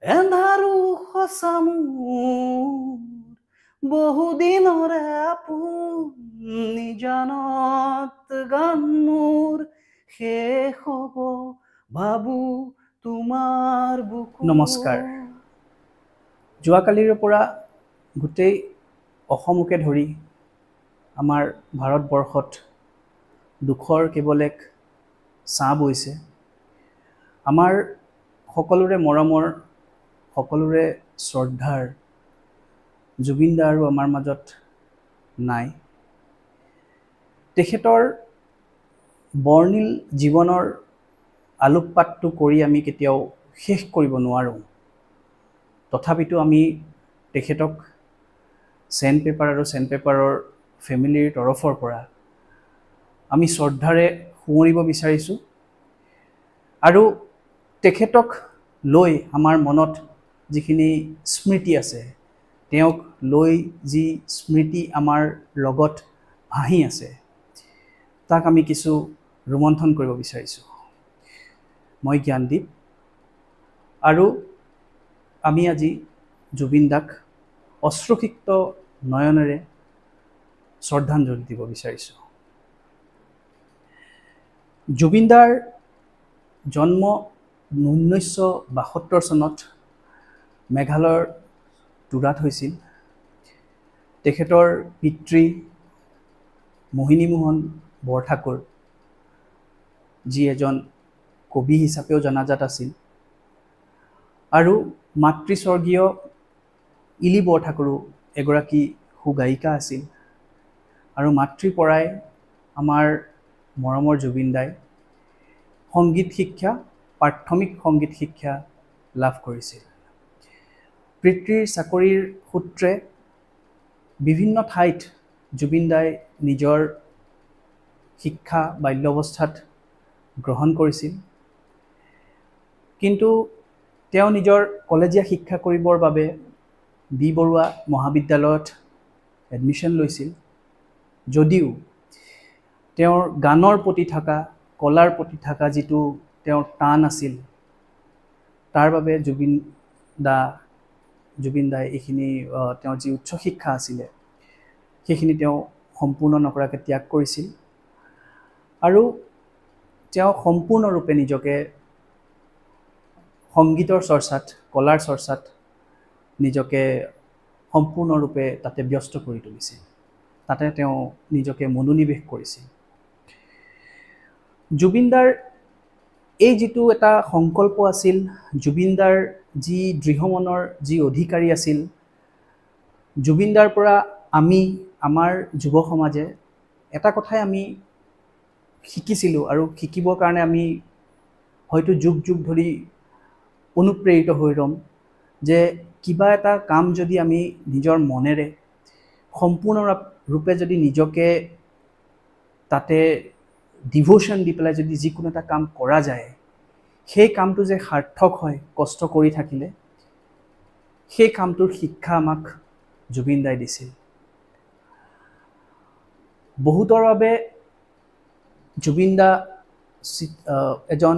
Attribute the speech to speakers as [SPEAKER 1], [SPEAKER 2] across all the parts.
[SPEAKER 1] এন্ধাৰো সঁচা মোৰ বহুদিনৰে আপোন নিজানত গান মোৰ শেষ হ'ব ভাবো তোমাৰ বুকু। নমস্কাৰ। যোৱাকালিৰ পৰা গোটেই অসমকে ধৰি আমাৰ ভাৰতবৰ্ষত দুখৰ কেৱল এক ছাঁ বৈছে। আমাৰ সকলোৰে মৰমৰ, সকলোৰে শ্ৰদ্ধাৰ জুবিন দা আৰু আমাৰ মাজত নাই। তেখেতৰ বৰ্ণিল জীৱনৰ আলোকপাতটো কৰি আমি কেতিয়াও শেষ কৰিব নোৱাৰোঁ। তথাপিতো আমি তেখেতক চেণ্ডপেপাৰ আৰু চেণ্ডপেপাৰৰ ফেমিলিৰ তৰফৰ পৰা আমি শ্ৰদ্ধাৰে সোঁৱৰিব বিচাৰিছোঁ। আৰু তেখেতক লৈ আমাৰ মনত যিখিনি স্মৃতি আছে, তেওঁক লৈ যি স্মৃতি আমাৰ লগত ভাহি আছে, তাক আমি কিছু ৰোমন্থন কৰিব বিচাৰিছোঁ। মই জ্ঞানদীপ, আৰু আমি আজি জুবিন দাক অশ্ৰুসিক্ত নয়নেৰে শ্ৰদ্ধাঞ্জলি দিব বিচাৰিছোঁ। জুবিন দাৰ জন্ম 1972 চনত মেঘালয়ৰ টুৰাত হৈছিল। তেখেতৰ পিতৃ মোহিনী মোহন বৰঠাকুৰ, যি এজন কবি হিচাপেও জনাজাত আছিল, আৰু মাতৃস্বৰ্গীয় ইলি বৰঠাকুৰো এগৰাকী সুগায়িকা আছিল। আৰু মাতৃৰ পৰাই আমাৰ মৰমৰ জুবিন দাই সংগীত শিক্ষা, প্ৰাথমিক সংগীত শিক্ষা লাভ কৰিছিল। পিতৃৰ চাকৰিৰ সূত্ৰে বিভিন্ন ঠাইত জুবিন দাই নিজৰ শিক্ষা বাল্যাৱস্থাত গ্ৰহণ কৰিছিল। কিন্তু তেওঁ নিজৰ কলেজীয়া শিক্ষা কৰিবৰ বাবে বি বৰুৱা মহাবিদ্যালয়ত এডমিশ্যন লৈছিল, যদিও তেওঁৰ গানৰ প্ৰতি থকা, কলাৰ প্ৰতি থকা যিটো তেওঁৰ টান আছিল, তাৰ বাবে জুবিন দাই এইখিনি তেওঁৰ যি উচ্চ শিক্ষা আছিলে সেইখিনি তেওঁ সম্পূৰ্ণ নকৰাকৈ ত্যাগ কৰিছিল। আৰু তেওঁ সম্পূৰ্ণৰূপে নিজকে সংগীতৰ চৰ্চাত, কলাৰ চৰ্চাত নিজকে সম্পূৰ্ণৰূপে তাতে ব্যস্ত কৰি তুলিছিল। তাতে তেওঁ নিজকে মনোনিৱেশ কৰিছিল। জুবিন দাৰ এই যিটো এটা সংকল্প আছিল, জুবিন দাৰ যি দৃঢ় মনৰ যি অধিকাৰী আছিল, জুবিন দাৰ পৰা আমি, আমাৰ যুৱ সমাজে এটা কথাই আমি শিকিছিলোঁ, আৰু শিকিবৰ কাৰণে আমি হয়তো যুগ যুগ ধৰি অনুপ্ৰেৰিত হৈ ৰ'ম, যে কিবা এটা কাম যদি আমি নিজৰ মনেৰে সম্পূৰ্ণৰূপে যদি নিজকে তাতে ডিভোশ্যন দি পেলাই যদি যিকোনো এটা কাম কৰা যায়, সেই কামটো যে সাৰ্থক হয় কষ্ট কৰি থাকিলে, সেই কামটোৰ শিক্ষা আমাক জুবিন দাই দিছিল। বহুতৰ বাবে জুবিন দা এজন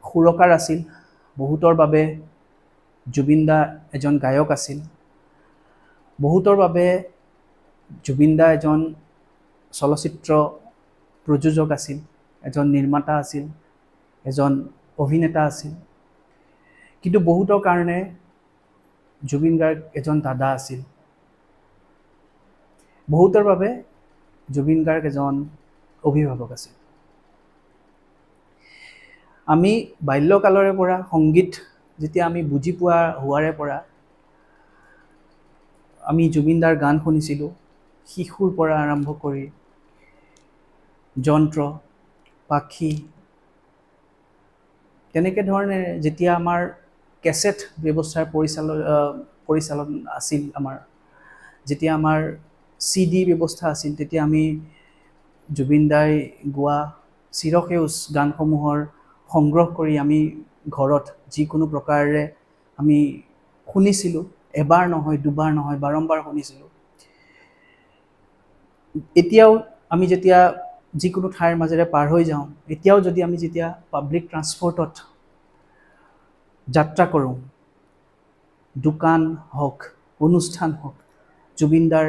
[SPEAKER 1] সুৰকাৰ আছিল, বহুতৰ বাবে জুবিন দা এজন গায়ক আছিল, বহুতৰ বাবে জুবিন দা এজন চলচ্চিত্ৰ প্ৰযোজক আছিল, এজন নিৰ্মাতা আছিল, এজন অভিনেতা আছিল। কিন্তু বহুতৰ কাৰণে জুবিন গাৰ্গ এজন দাদা আছিল। বহুতৰ বাবে জুবিন গাৰ্গ এজন অভিভাৱক আছিল। আমি বাল্যকালৰে পৰা সংগীত যেতিয়া আমি বুজি পোৱা হোৱাৰে পৰা আমি জুবিন দাৰ গান শুনিছিলোঁ, শিশুৰ পৰা আৰম্ভ কৰি যন্ত্ৰ, পাখি, তেনেকৈ ধৰণে যেতিয়া আমাৰ কেছেট ব্যৱস্থাৰ পৰিচালন আছিল, যেতিয়া আমাৰ CD ব্যৱস্থা আছিল, তেতিয়া আমি জুবিন দাই গোৱা চিৰসেউজ গানসমূহৰ সংগ্ৰহ কৰি আমি ঘৰত যিকোনো প্ৰকাৰেৰে আমি শুনিছিলোঁ। এবাৰ নহয়, দুবাৰ নহয়, বাৰম্বাৰ শুনিছিলোঁ। এতিয়াও আমি যেতিয়া যিকোনো ঠাইৰ মাজেৰে পাৰ হৈ যাওঁ, এতিয়াও যদি আমি যেতিয়া পাব্লিক ট্ৰান্সপৰ্টত যাত্ৰা কৰোঁ, দোকান হওক, অনুষ্ঠান হওক, জুবিনদাৰ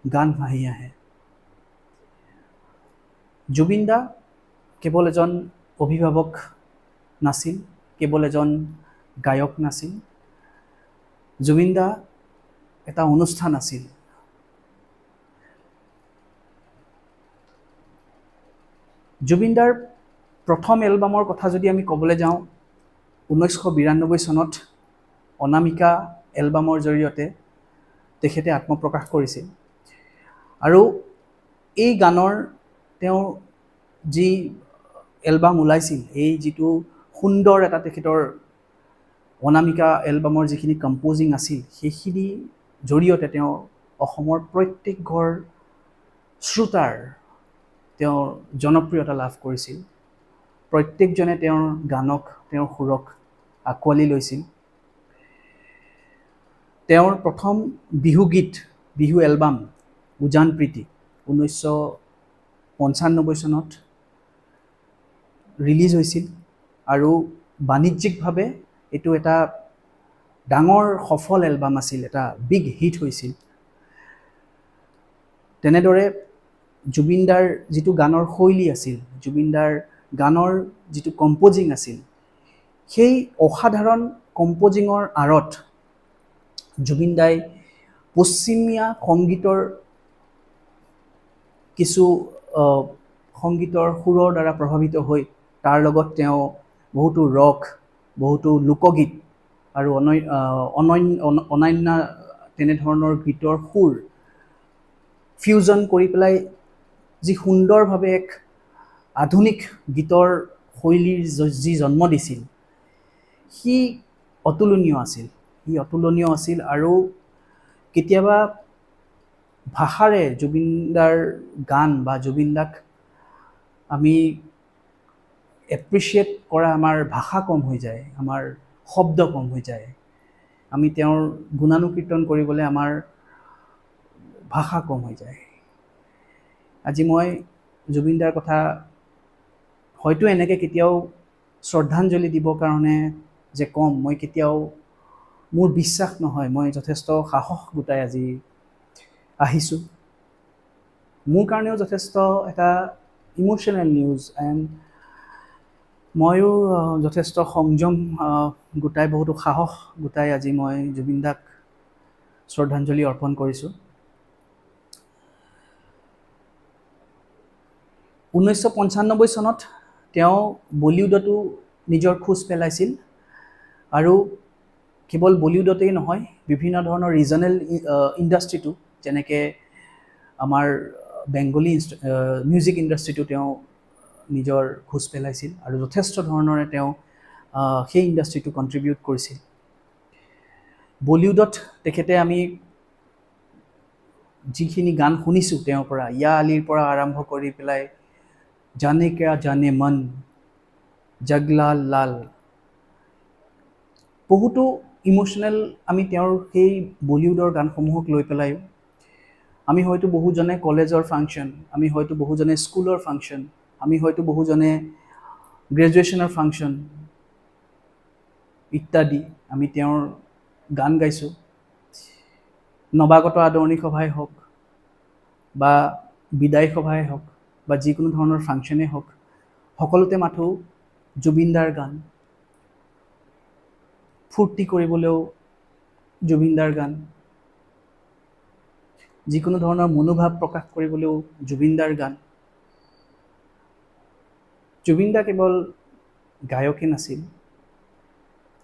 [SPEAKER 1] গান ভাহি আহে। জুবিনদা কেৱল এজন অভিভাৱক নাছিল, কেৱল এজন গায়ক নাছিল, জুবিনদা এটা অনুষ্ঠান আছিল। জুবিনদাৰ প্ৰথম এলবামৰ কথা যদি আমি ক'বলৈ যাওঁ, 1992 চনত অনামিকা এলবামৰ জৰিয়তে তেখেতে আত্মপ্ৰকাশ কৰিছিল। আৰু এই গানৰ তেওঁৰ যি এলবাম ওলাইছিল, এই যিটো সুন্দৰ এটা তেখেতৰ অনামিকা এলবামৰ যিখিনি কম্প'জিং আছিল, সেইখিনি জৰিয়তে তেওঁ অসমৰ প্ৰত্যেক ঘৰ শ্ৰোতাৰ তেওঁৰ জনপ্ৰিয়তা লাভ কৰিছিল। প্ৰত্যেকজনে তেওঁৰ গানক, তেওঁৰ সুৰক আঁকোৱালি লৈছিল। তেওঁৰ প্ৰথম বিহু গীত, বিহু এলবাম উজান প্ৰীতি 1995 চনত ৰিলিজ হৈছিল আৰু বাণিজ্যিকভাৱে এইটো এটা ডাঙৰ সফল এলবাম আছিল, এটা বিগ হিট হৈছিল। তেনেদৰে জুবিনদাৰ যিটো গানৰ শৈলী আছিল, জুবিনদাৰ গানৰ যিটো কম্প'জিং আছিল, সেই অসাধাৰণ কম্প'জিঙৰ আঁৰত জুবিনদাই পশ্চিমীয়া সংগীতৰ কিছু সংগীতৰ সুৰৰ দ্বাৰা প্ৰভাৱিত হৈ তাৰ লগত তেওঁ বহুতো ৰক, বহুতো লোকগীত আৰু অন্যান্য তেনেধৰণৰ গীতৰ সুৰ ফিউজন কৰি পেলাই যি সুন্দৰভাৱে এক আধুনিক গীতৰ শৈলীৰ যি জন্ম দিছিল, সি অতুলনীয় আছিল। আৰু কেতিয়াবা ভাষাৰে জুবিনদাৰ গান বা জুবিনদাক আমি এপ্ৰিচিয়েট কৰা আমাৰ ভাষা কম হৈ যায়, আমাৰ শব্দ কম হৈ যায়, আমি তেওঁৰ গুণানুকীৰ্তন কৰিবলৈ আমাৰ ভাষা কম হৈ যায়। আজি মই জুবিনদাৰ কথা হয়তো এনেকৈ কেতিয়াও শ্ৰদ্ধাঞ্জলি দিবৰ কাৰণে যে ক'ম, মই কেতিয়াও, মোৰ বিশ্বাস নহয়। মই যথেষ্ট সাহস গোটাই আজি আহিছোঁ। মোৰ কাৰণেও যথেষ্ট এটা ইম'শ্যনেল নিউজ, এণ্ড ময়ো যথেষ্ট সংযম গোটাই, বহুতো সাহস গোটাই আজি মই জুবিনদাক শ্ৰদ্ধাঞ্জলি অৰ্পণ কৰিছোঁ। 1995 চনত তেওঁ বলিউডতো নিজৰ খোজ পেলাইছিল আৰু কেৱল বলিউডতেই নহয়, বিভিন্ন ধৰণৰ ৰিজনেল ইণ্ডাষ্ট্ৰিটো, যেনেকৈ আমাৰ বেংগলী মিউজিক ইণ্ডাষ্ট্ৰিটো তেওঁ নিজৰ খোজ পেলাইছিল আৰু যথেষ্ট ধৰণৰে তেওঁ সেই ইণ্ডাষ্ট্ৰিটো কণ্ট্ৰিবিউট কৰিছিল। বলিউডত তেখেতে আমি যিখিনি গান শুনিছোঁ তেওঁৰ পৰা, ইয়া আলীৰ পৰা আৰম্ভ কৰি পেলাই জানে ক্যা জানে মন, জগলাল লাল, বহুতো ইম'শ্যনেল আমি তেওঁৰ সেই বলিউডৰ গানসমূহক লৈ পেলাইও আমি হয়তো বহুজনে কলেজৰ ফাংচন, আমি হয়তো বহুজনে স্কুলৰ ফাংচন, আমি হয়তো বহুজনে গ্ৰেজুৱেশ্যনৰ ফাংচন ইত্যাদি আমি তেওঁৰ গান গাইছোঁ। নৱাগত আদৰণি সভাই হওক বা বিদায় সভাই হওক বা যিকোনো ধৰণৰ ফাংচনেই হওক, সকলোতে মাথো জুবিনদাৰ গান। ফূৰ্তি কৰিবলৈও জুবিনদাৰ গান, যিকোনো ধৰণৰ মনোভাৱ প্ৰকাশ কৰিবলৈও জুবিনদাৰ গান। জুবিনদা কেৱল গায়কেই নাছিল,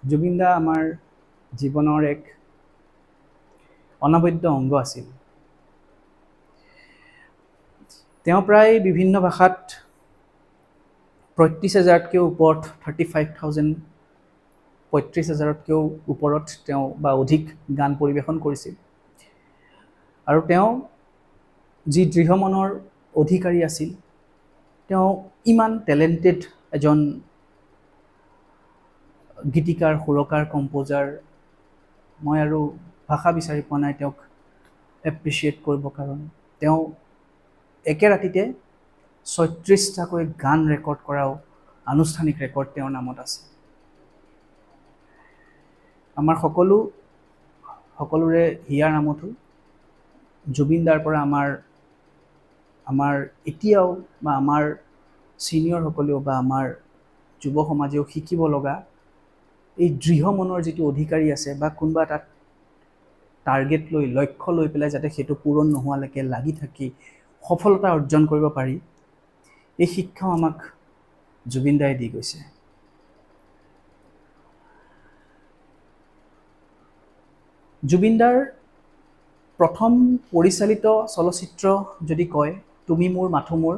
[SPEAKER 1] জুবিনদা আমাৰ জীৱনৰ এক অনবদ্য অংগ আছিল। তেওঁ প্ৰায় বিভিন্ন ভাষাত 35,000তকৈও ওপৰত, 35,000তকৈও ওপৰত তেওঁ বা অধিক গান পৰিৱেশন কৰিছিল। আৰু তেওঁ যি দৃঢ় মনৰ অধিকাৰী আছিল, তেওঁ ইমান টেলেণ্টেড এজন গীতিকাৰ, সুৰকাৰ, কম্প'জাৰ, মই আৰু ভাষা বিচাৰি পোৱা নাই তেওঁক এপ্ৰিচিয়েট কৰিবৰ কাৰণে। তেওঁ একে ৰাতিতে 36টাকৈ গান ৰেকৰ্ড কৰাও আনুষ্ঠানিক ৰেকৰ্ড তেওঁৰ নামত আছে। আমাৰ সকলোৰে হিয়াৰ নামতো জুবিনদাৰ পৰা আমাৰ এতিয়াও বা আমাৰ ছিনিয়ৰসকলেও বা আমাৰ যুৱ সমাজেও শিকিব লগা এই দৃঢ় মনৰ যিটো অধিকাৰী আছে বা কোনোবা এটা টাৰ্গেট লৈ লক্ষ্য লৈ পেলাই যাতে সেইটো পূৰণ নোহোৱালৈকে লাগি থাকি সফলতা অৰ্জন কৰিব পাৰি, এই শিক্ষাও আমাক জুবিনদাই দি গৈছে। জুবিনদাৰ প্ৰথম পৰিচালিত চলচ্চিত্ৰ যদি কয় তুমি মোৰ মাথো মোৰ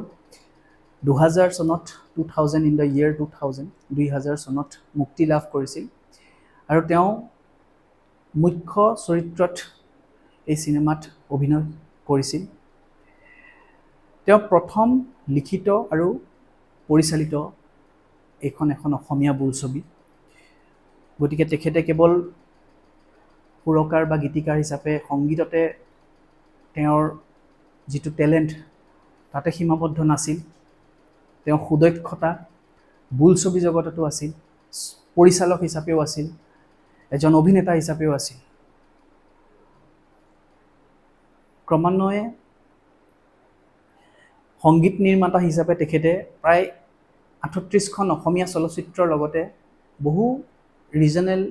[SPEAKER 1] 2000 চনত 2000 ইন দ্য ইয়েৰ 2000 চনত মুক্তি লাভ কৰিছিল আৰু তেওঁ মুখ্য চৰিত্ৰত এই চিনেমাত অভিনয় কৰিছিল। তেওঁ প্ৰথম লিখিত আৰু পৰিচালিত এখন অসমীয়া বোলছবি, গতিকে তেখেতে কেৱল সুৰকাৰ বা গীতিকাৰ হিচাপে সংগীততে তেওঁৰ যিটো টেলেণ্ট তাতে সীমাবদ্ধ নাছিল, তেওঁ সুদক্ষতা বোলছবি জগততো আছিল, পৰিচালক হিচাপেও আছিল, এজন অভিনেতা হিচাপেও আছিল। ক্ৰমান্বয়ে সংগীত নিৰ্মাতা হিচাপে তেখেতে প্ৰায় 38খন অসমীয়া চলচ্চিত্ৰৰ লগতে বহু ৰিজনেল,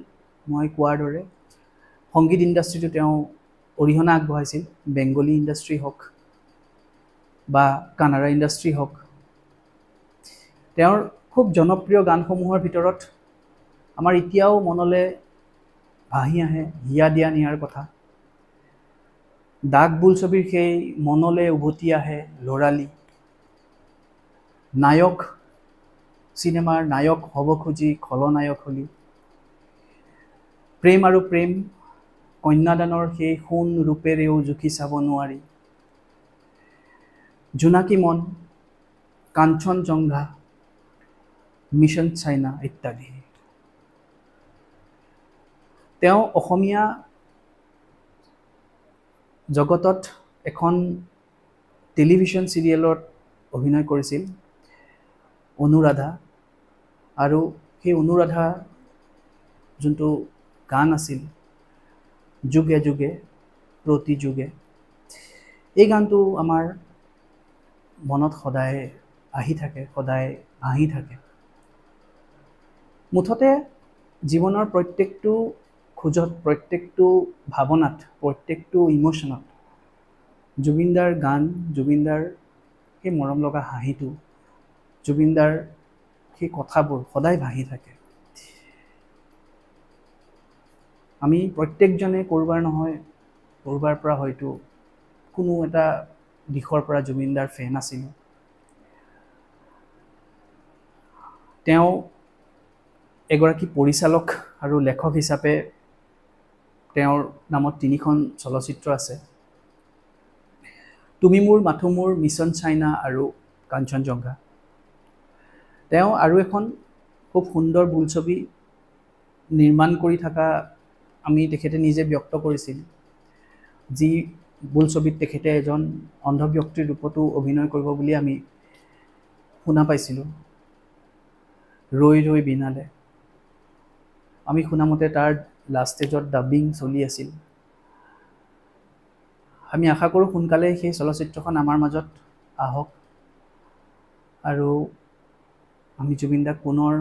[SPEAKER 1] মই কোৱাৰ দৰে সংগীত ইণ্ডাষ্ট্ৰীটো তেওঁ অৰিহণা আগবঢ়াইছিল, বেংগলী ইণ্ডাষ্ট্ৰী হওক বা কানাড়া ইণ্ডাষ্ট্ৰী হওক। তেওঁৰ খুব জনপ্ৰিয় গানসমূহৰ ভিতৰত আমাৰ এতিয়াও মনলৈ ভাহি আহে হিয়া দিয়া নিয়াৰ কথা, দাগ বোলছবিৰ সেই মনলৈ উভতি আহে ল'ৰালি, নায়ক চিনেমাৰ নায়ক হ'ব খুজি খলনায়ক হলি, প্ৰেম আৰু প্ৰেম কন্যাদানৰ সেই সোণ ৰূপেৰেও জুখি চাব নোৱাৰি, জোনাকী মন, কাঞ্চনজংঘা, মিছন চাইনা ইত্যাদি। তেওঁ অসমীয়া জগতত এখন টেলিভিছন চিৰিয়েলত অভিনয় কৰিছিল, অনুৰাধা, আৰু সেই অনুৰাধা যোনটো গান আছিল যুগে যুগে প্ৰতি যুগে, এই গানটো আমাৰ মনত সদায় আহি থাকে, সদায় আহি থাকে। মুঠতে জীৱনৰ প্ৰত্যেকটো খোজত, প্ৰত্যেকটো ভাৱনাত, প্ৰত্যেকটো ইম'শ্যনত জুবিনদাৰ গান, জুবিনদাৰ সেই মৰম লগা হাঁহিটো, জুবিনদাৰ সেই কথাবোৰ সদায় ভাহি থাকে। আমি প্ৰত্যেকজনে ক'ৰবাৰ নহয় ক'ৰবাৰ পৰা হয়তো কোনো এটা দিশৰ পৰা জুবিনদাৰ ফেন আছিলোঁ। তেওঁ এগৰাকী পৰিচালক আৰু লেখক হিচাপে তেওঁৰ নামত 3খন চলচ্চিত্ৰ আছে, তুমি মোৰ মাথো মোৰ, মিছন চাইনা আৰু কাঞ্চনজংঘা। তেওঁ আৰু এখন খুব সুন্দৰ বোলছবি নিৰ্মাণ কৰি থকা আমি তেখেতে নিজে ব্যক্ত কৰিছিল, যি বোলছবিত তেখেতে এজন অন্ধ ব্যক্তিৰ ৰূপতো অভিনয় কৰিব বুলি আমি শুনা পাইছিলোঁ, ৰৈ ৰৈ বিনালে। আমি শুনামতে তাৰ লাষ্ট ষ্টেজত ডাবিং চলি আছিল। আমি আশা কৰোঁ সোনকালে সেই চলচ্চিত্ৰখন আমাৰ মাজত আহক আৰু আমি জুবিনদাক পুনৰ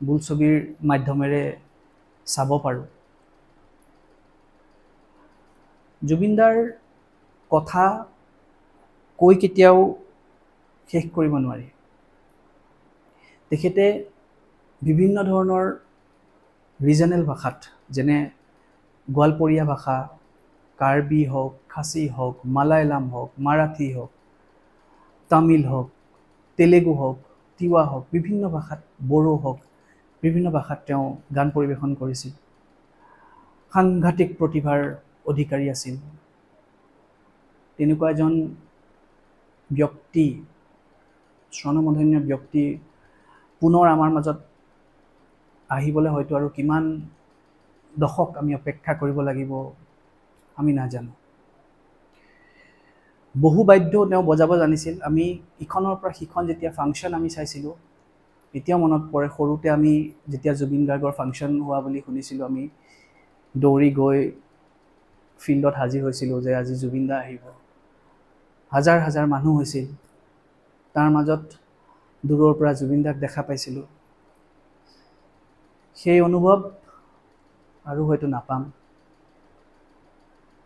[SPEAKER 1] বোলছবিৰ মাধ্যমেৰে চাব পাৰোঁ। জুবিনদাৰ কথা কৈ কেতিয়াও শেষ কৰিব নোৱাৰি। তেখেতে বিভিন্ন ধৰণৰ ৰিজনেল ভাষাত, যেনে গোৱালপৰীয়া ভাষা, কাৰ্বি হওক, খাচী হওক, মালায়ালাম হওক, মাৰাঠী হওক, তামিল হওক, তেলেগু হওক, তিৱা হওক, বিভিন্ন ভাষাত, বড়ো হওক, বিভিন্ন ভাষাত তেওঁ গান পৰিৱেশন কৰিছিল। সাংঘাতিক প্ৰতিভাৰ অধিকাৰী আছিল। তেনেকুৱা এজন ব্যক্তি, স্বনামধন্য ব্যক্তি পুনৰ আমাৰ মাজত আহিবলৈ হয়তো আৰু কিমান দশক আমি অপেক্ষা কৰিব লাগিব আমি নাজানো। বহু বাদ্য তেওঁ বজাব জানিছিল। আমি ইখনৰ পৰা সিখন যেতিয়া ফাংচন আমি চাইছিলোঁ, এতিয়াও মনত পৰে সৰুতে আমি যেতিয়া জুবিন গাৰ্গৰ ফাংচন হোৱা বুলি শুনিছিলোঁ আমি দৌৰি গৈ ফিল্ডত হাজিৰ হৈছিলোঁ যে আজি জুবিন দা আহিব হাজাৰ হাজাৰ মানুহ হৈছিল তাৰ মাজত দূৰৰ পৰা জুবিন দাক দেখা পাইছিলোঁ সেই অনুভৱ আৰু হয়তো নাপাম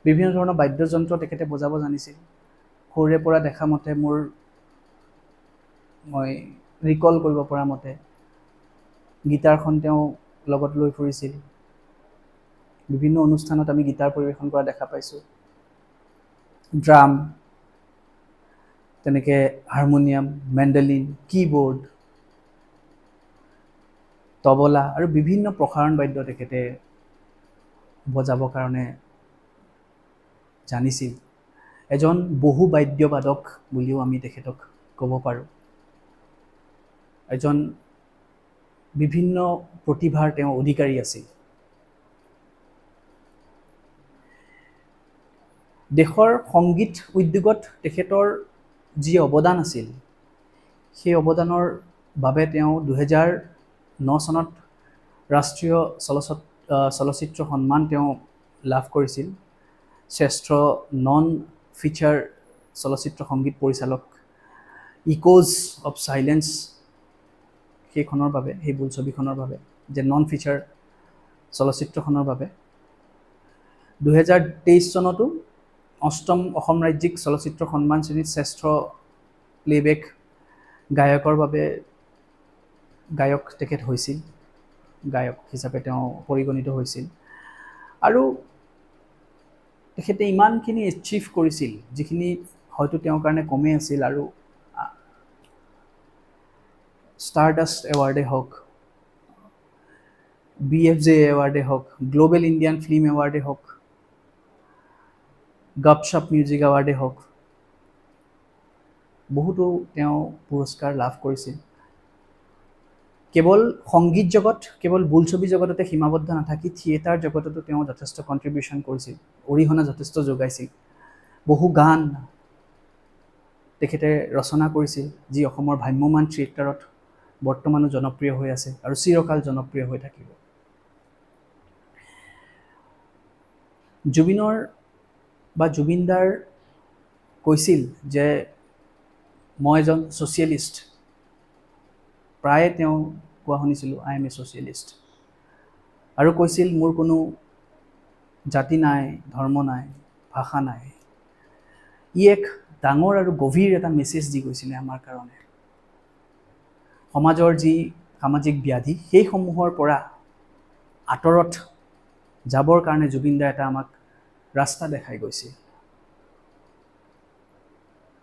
[SPEAKER 1] বিভিন্ন ধৰণৰ বাদ্যযন্ত্ৰ তেখেতে বজাব জানিছিল সৰুৰে পৰা দেখা মতে মই ৰিকল কৰিব পৰা মতে গীটাৰখন তেওঁ লগত লৈ ফুৰিছিল বিভিন্ন অনুষ্ঠানত আমি গীটাৰ পৰিৱেশন কৰা দেখা পাইছোঁ ড্ৰাম তেনেকৈ হাৰমনিয়াম মেণ্ডেলিন কীবোৰ্ড তবলা আৰু বিভিন্ন প্ৰসাৰণ বাদ্য তেখেতে বজাবৰ কাৰণে জানিছিল এজন বহু বাদ্যবাদক বুলিও আমি তেখেতক ক'ব পাৰোঁ এজন বিভিন্ন প্ৰতিভাৰ তেওঁ অধিকাৰী আছিল দেশৰ সংগীত উদ্যোগত তেখেতৰ যি অৱদান আছিল সেই অৱদানৰ বাবে তেওঁ 2009 চনত ৰাষ্ট্ৰীয় চলচ্চিত্ৰ সন্মান তেওঁ লাভ কৰিছিল শ্ৰেষ্ঠ নন ফিচাৰ চলচ্চিত্ৰ সংগীত পৰিচালক ইকোজ অফ চাইলেন্স সেইখনৰ বাবে সেই বোলছবিখনৰ বাবে যে নন ফিচাৰ চলচ্চিত্ৰখনৰ বাবে 2023 চনতো অষ্টম অসম ৰাজ্যিক চলচ্চিত্ৰ সন্মান শ্ৰেণীত শ্ৰেষ্ঠ প্লেবেক গায়কৰ বাবে গায়ক তেখেত হৈছিল গায়ক হিচাপে তেওঁ পৰিগণিত হৈছিল আৰু তেখেতে ইমানখিনি এচিভ কৰিছিল যিখিনি হয়তো তেওঁৰ কাৰণে কমেই আছিল আৰু ষ্টাৰডাষ্ট এৱাৰ্ডে হওক BFJ এৱাৰ্ডে হওক গ্লোবেল ইণ্ডিয়ান ফিল্ম এৱাৰ্ডে হওক গপশপ মিউজিক এৱাৰ্ডে হওক বহুতো তেওঁ পুৰস্কাৰ লাভ কৰিছিল কেৱল সংগীত জগত কেৱল বোলছবি জগততে সীমাবদ্ধ নাথাকি থিয়েটাৰ জগততো তেওঁ যথেষ্ট কণ্ট্ৰিবিউশ্যন কৰিছিল অৰিহণা যথেষ্ট যোগাইছিল বহু গান তেখেতে ৰচনা কৰিছিল যি অসমৰ ভ্ৰাম্যমান থিয়েটাৰত বৰ্তমানো জনপ্ৰিয় হৈ আছে আৰু চিৰকাল জনপ্ৰিয় হৈ থাকিব জুবিনদাৰ কৈছিল যে মই এজন ছ'চিয়েলিষ্ট প্ৰায়ে তেওঁ কোৱা শুনিছিলোঁ আই এম এ ছ'চিয়েলিষ্ট আৰু কৈছিল মোৰ কোনো জাতি নাই ধৰ্ম নাই ভাষা নাই ই এক ডাঙৰ আৰু গভীৰ এটা মেছেজ দি গৈছিলে আমাৰ কাৰণে সমাজৰ যি সামাজিক ব্যাধি সেইসমূহৰ পৰা আঁতৰত যাবৰ কাৰণে জুবিনদাই এটা আমাক ৰাস্তা দেখাই গৈছিল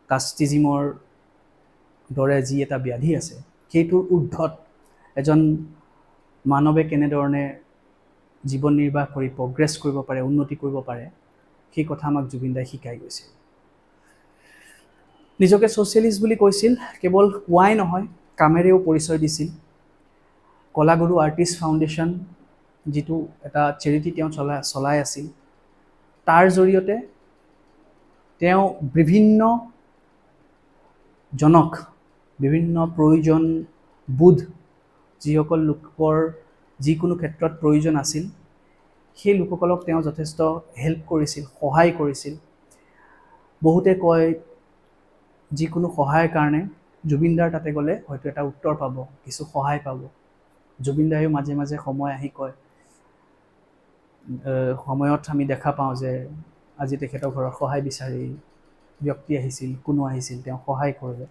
[SPEAKER 1] কাষ্টিজিমৰ দৰে যি এটা ব্যাধি আছে সেইটোৰ ঊৰ্ধত এজন মানৱে কেনেধৰণে জীৱন নিৰ্বাহ কৰি প্ৰগ্ৰেছ কৰিব পাৰে উন্নতি কৰিব পাৰে সেই কথা আমাক জুবিনদাই শিকাই গৈছিল নিজকে ছ'চিয়েলিষ্ট বুলি কৈছিল কেৱল কোৱাই নহয় কামেৰেও পৰিচয় দিছিল কলাগুৰু আৰ্টিষ্ট ফাউণ্ডেশ্যন যিটো এটা চেৰিটি তেওঁ চলাই আছিল তাৰ জৰিয়তে তেওঁ বিভিন্ন প্ৰয়োজন বোধ যিসকল লোকৰ যিকোনো ক্ষেত্ৰত প্ৰয়োজন আছিল সেই লোকসকলক তেওঁ যথেষ্ট হেল্প কৰিছিল সহায় কৰিছিল বহুতে কয় যিকোনো সহায়ৰ কাৰণে জুবিনদাৰ তাতে গ'লে হয়তো এটা উত্তৰ পাব কিছু সহায় পাব জুবিনদায়ো মাজে মাজে সময় আহি কয় সময়ত আমি দেখা পাওঁ যে আজি তেখেতৰ ঘৰত সহায় বিচাৰি ব্যক্তি আহিছিল কোনো আহিছিল তেওঁ সহায় কৰিলে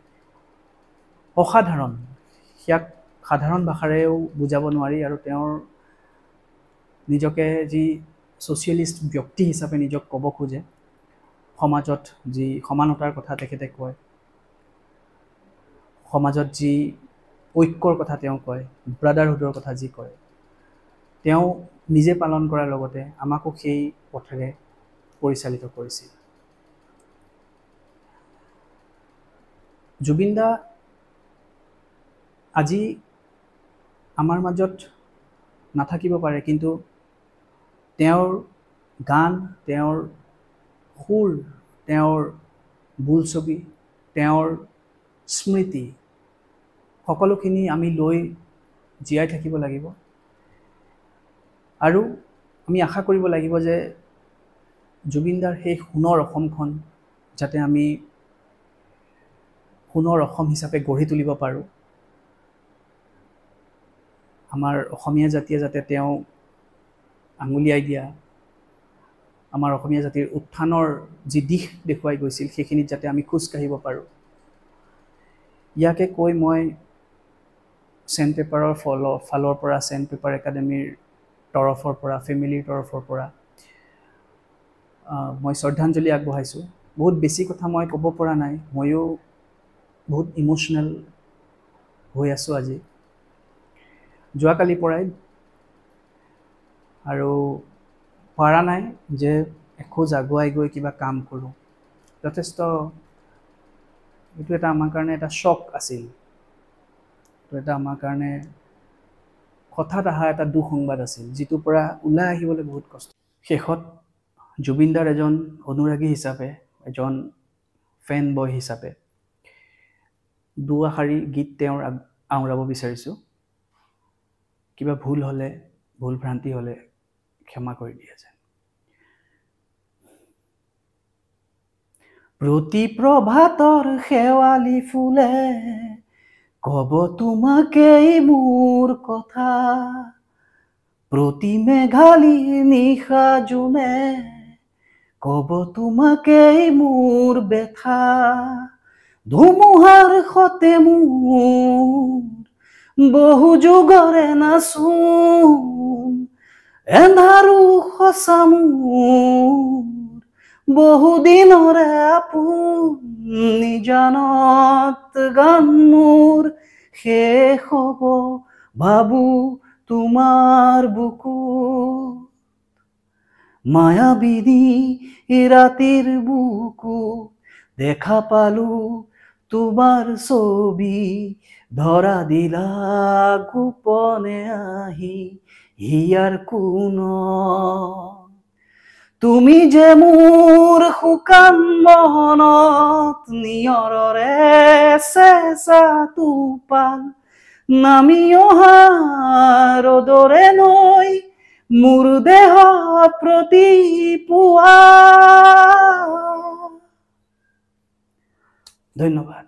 [SPEAKER 1] অসাধাৰণ ইয়াক সাধাৰণ ভাষাৰেও বুজাব নোৱাৰি আৰু তেওঁৰ নিজকে যি ছ'চিয়েলিষ্ট ব্যক্তি হিচাপে নিজক ক'ব খোজে সমাজত যি সমানতাৰ কথা তেখেতে কয় সমাজত যি ঐক্যৰ কথা তেওঁ কয় ব্ৰাদাৰহুডৰ কথা যি কয় তেওঁ নিজে পালন কৰাৰ লগতে আমাকো সেই পথেৰে পৰিচালিত কৰিছিল জুবিনদা আজি আমাৰ মাজত নাথাকিব পাৰে কিন্তু তেওঁৰ গান তেওঁৰ সুৰ তেওঁৰ বোলছবি তেওঁৰ স্মৃতি সকলোখিনি আমি লৈ জীয়াই থাকিব লাগিব আৰু আমি আশা কৰিব লাগিব যে জুবিনদাৰ সেই সোণৰ অসমখন যাতে আমি সোণৰ অসম হিচাপে গঢ়ি তুলিব পাৰোঁ আমাৰ অসমীয়া জাতিয়ে যাতে তেওঁ আঙুলিয়াই দিয়া আমাৰ অসমীয়া জাতিৰ উত্থানৰ যি দিশ দেখুৱাই গৈছিল সেইখিনিত যাতে আমি খোজ কাঢ়িব পাৰোঁ ইয়াকে কৈ মই চেণ্ট পেপাৰৰ ফালৰ পৰা চেণ্ট পেপাৰ একাডেমীৰ তৰফৰ পৰা ফেমিলিৰ তৰফৰ পৰা মই শ্ৰদ্ধাঞ্জলি আগবঢ়াইছোঁ বহুত বেছি কথা মই ক'ব পৰা নাই ময়ো বহুত ইমোশ্যনেল হৈ আছোঁ আজি যোৱাকালিৰ পৰাই আৰু পৰা নাই যে এখোজ আগুৱাই গৈ কিবা কাম কৰোঁ যথেষ্ট এইটো এটা আমাৰ কাৰণে এটা শ্বক আছিল এইটো এটা আমাৰ কাৰণে হঠাৎ অহা এটা দুঃসংবাদ আছিল যিটোৰ পৰা ওলাই আহিবলৈ বহুত কষ্ট শেষত জুবিনদাৰ এজন অনুৰাগী হিচাপে এজন ফেন বয় হিচাপে দুআষাৰী গীত তেওঁৰ আওৰাব বিচাৰিছোঁ কিবা ভুল হ'লে ভুল ভ্ৰান্তি হ'লে ক্ষমা কৰি দিয়া যেন প্ৰতি প্ৰভাতৰ শেৱালি ফুলে কব তোমাকেই মোৰ কথা প্ৰতি মেঘালী নিশা জোনে কব তোমাকেই মোৰ বেথা ধুমুহাৰ সতে মোৰ বহু যুগৰে নাচোন এন্ধাৰো সঁচা মোৰ বহু দিনৰে আপোন জানত গান মোৰ শেষ হ'ব ভাবো তোমাৰ বুকু মায়াবিনী ৰাতিৰ বুকু দেখা পালো তোমাৰ ছবি ধৰা দিলা গোপনে আহি হিয়াৰ কোণত তুমি যে মোৰ শুকান মনত নিয়ৰৰে চেঁচা টোপাল নামি অহা ৰ'দৰে নৈ মোৰ দেহত প্ৰতিপুৱা ধন্যবাদ